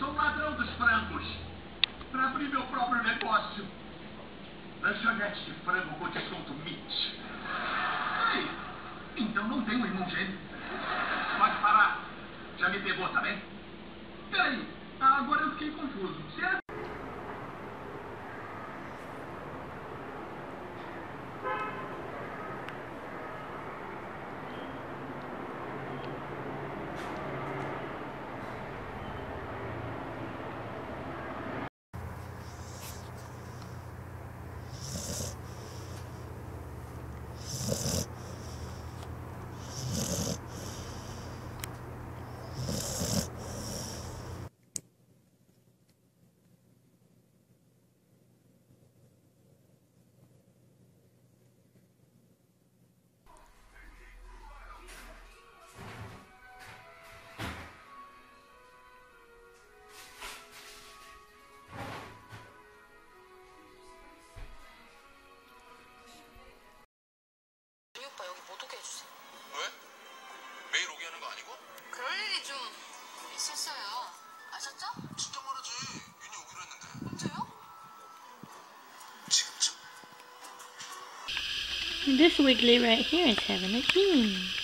sou um ladrão dos frangos. Para abrir meu próprio negócio. Lanchonete de frango com desconto MIT. Ei, então não tem um irmão gêmeo. Pode parar. Já me pegou, tá bem? Peraí, agora eu fiquei confuso. Será? 오빠 여기 못 오게 해주세요. 왜? 매일 오게 하는 거 아니고? 그럴 일이 좀 있었어요. 아셨죠? 진짜 말하지. 윤이 오기로 했는데. 언제요? 지금쯤. This Wiggly right here is having a dream.